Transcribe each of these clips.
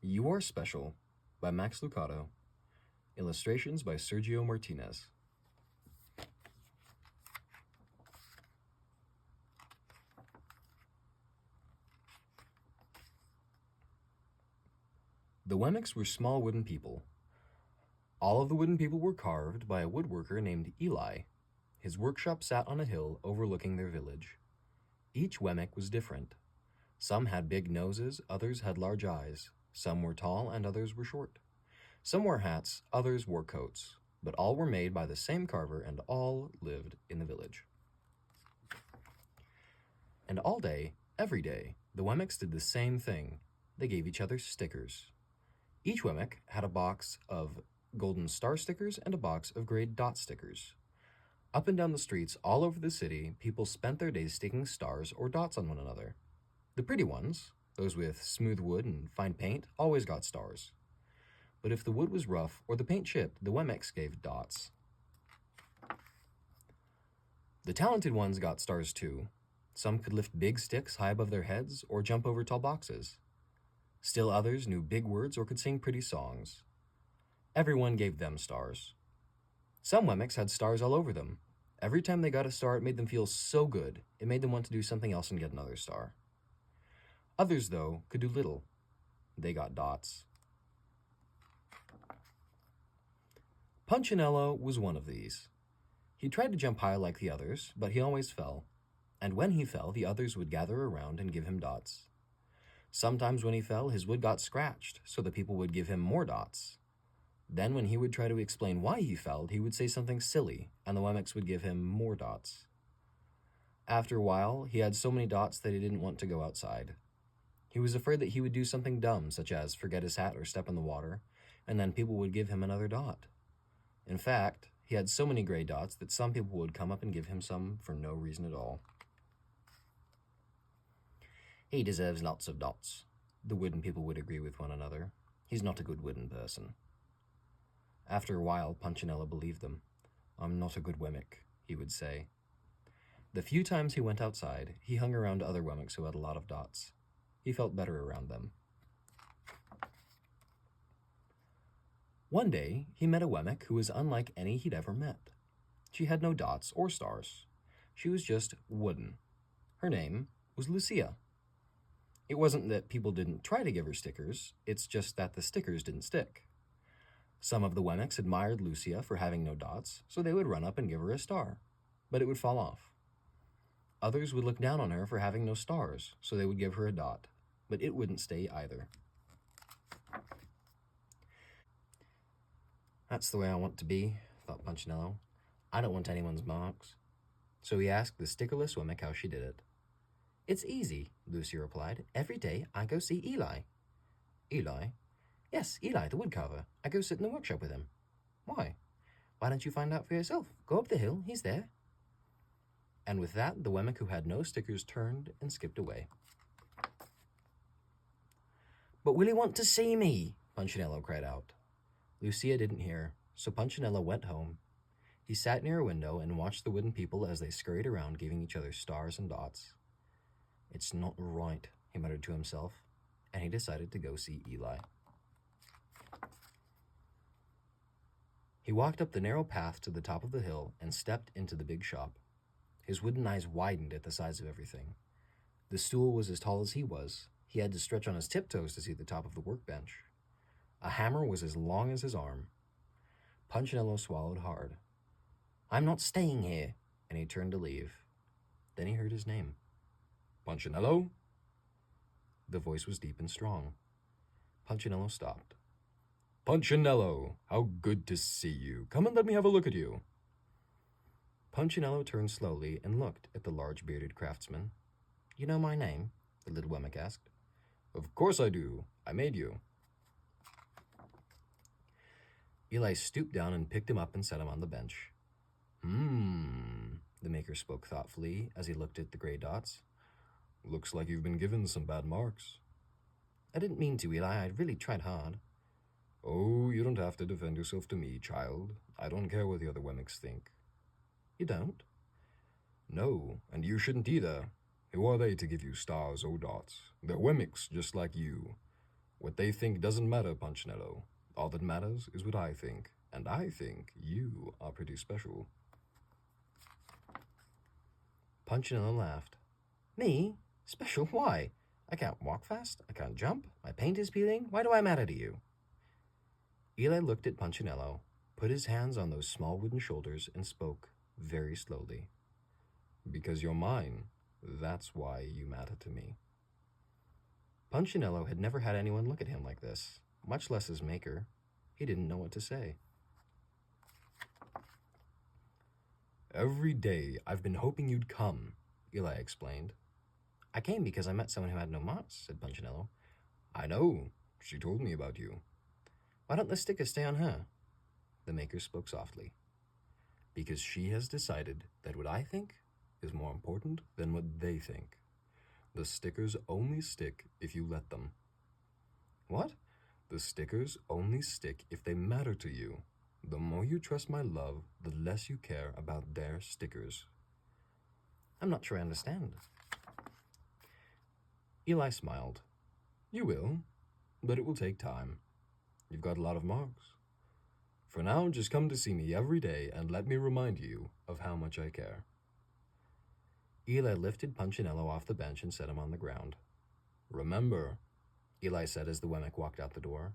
You Are Special by Max Lucado. Illustrations by Sergio Martinez. The Wemmicks were small wooden people. All of the wooden people were carved by a woodworker named Eli. His workshop sat on a hill overlooking their village. Each Wemmick was different. Some had big noses, others had large eyes. Some were tall and others were short. Some wore hats, others wore coats, but all were made by the same carver and all lived in the village. And all day, every day, the Wemmicks did the same thing. They gave each other stickers. Each Wemmick had a box of golden star stickers and a box of gray dot stickers. Up and down the streets all over the city, people spent their days sticking stars or dots on one another. The pretty ones, those with smooth wood and fine paint, always got stars. But if the wood was rough or the paint chipped, the Wemmicks gave dots. The talented ones got stars too. Some could lift big sticks high above their heads or jump over tall boxes. Still others knew big words or could sing pretty songs. Everyone gave them stars. Some Wemmicks had stars all over them. Every time they got a star, it made them feel so good, it made them want to do something else and get another star. Others, though, could do little. They got dots. Punchinello was one of these. He tried to jump high like the others, but he always fell. And when he fell, the others would gather around and give him dots. Sometimes when he fell, his wood got scratched, so the people would give him more dots. Then when he would try to explain why he fell, he would say something silly, and the Wemmicks would give him more dots. After a while, he had so many dots that he didn't want to go outside. He was afraid that he would do something dumb, such as forget his hat or step in the water, and then people would give him another dot. In fact, he had so many gray dots that some people would come up and give him some for no reason at all. He deserves lots of dots, the wooden people would agree with one another. He's not a good wooden person. After a while, Punchinello believed them. I'm not a good Wemmick, he would say. The few times he went outside, he hung around other Wemmicks who had a lot of dots. He felt better around them. One day, he met a Wemmick who was unlike any he'd ever met. She had no dots or stars. She was just wooden. Her name was Lucia. It wasn't that people didn't try to give her stickers, it's just that the stickers didn't stick. Some of the Wemmicks admired Lucia for having no dots, so they would run up and give her a star, but it would fall off. Others would look down on her for having no stars, so they would give her a dot, but it wouldn't stay either. That's the way I want to be, thought Punchinello. I don't want anyone's marks. So he asked the stickerless Wemmick how she did it. It's easy, Lucia replied. Every day I go see Eli. Eli? Yes, Eli, the woodcarver. I go sit in the workshop with him. Why? Why don't you find out for yourself? Go up the hill, he's there. And with that, the Wemmick who had no stickers turned and skipped away. But will he want to see me? Punchinello cried out. Lucia didn't hear, so Punchinello went home. He sat near a window and watched the wooden people as they scurried around giving each other stars and dots. It's not right, he muttered to himself, and he decided to go see Eli. He walked up the narrow path to the top of the hill and stepped into the big shop. His wooden eyes widened at the size of everything. The stool was as tall as he was. He had to stretch on his tiptoes to see the top of the workbench. A hammer was as long as his arm. Punchinello swallowed hard. I'm not staying here, and he turned to leave. Then he heard his name. Punchinello? The voice was deep and strong. Punchinello stopped. Punchinello, how good to see you. Come and let me have a look at you. Punchinello turned slowly and looked at the large bearded craftsman. You know my name? The little Wemmick asked. Of course I do. I made you. Eli stooped down and picked him up and set him on the bench. The maker spoke thoughtfully as he looked at the gray dots. Looks like you've been given some bad marks. I didn't mean to, Eli. I really tried hard. Oh, you don't have to defend yourself to me, child. I don't care what the other Wemmicks think. You don't? No, and you shouldn't either. Who are they to give you stars or dots? They're Wemmicks just like you. What they think doesn't matter, Punchinello. All that matters is what I think, and I think you are pretty special. Punchinello laughed. Me? Special? Why? I can't walk fast. I can't jump. My paint is peeling. Why do I matter to you? Eli looked at Punchinello, put his hands on those small wooden shoulders, and spoke very slowly. Because you're mine. That's why you matter to me. Punchinello had never had anyone look at him like this, much less his maker. He didn't know what to say. Every day I've been hoping you'd come, Eli explained. I came because I met someone who had no moss, said Punchinello. I know. She told me about you. Why don't the stickers stay on her? The maker spoke softly. Because she has decided that what I think is more important than what they think. The stickers only stick if you let them. What? The stickers only stick if they matter to you. The more you trust my love, the less you care about their stickers. I'm not sure I understand. Eli smiled. You will, but it will take time. You've got a lot of marks. For now, just come to see me every day and let me remind you of how much I care. Eli lifted Punchinello off the bench and set him on the ground. Remember, Eli said as the Wemmick walked out the door,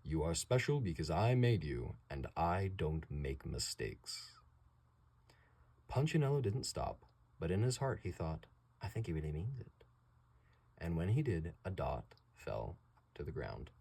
you are special because I made you, and I don't make mistakes. Punchinello didn't stop, but in his heart he thought, I think he really means it. And when he did, a dot fell to the ground.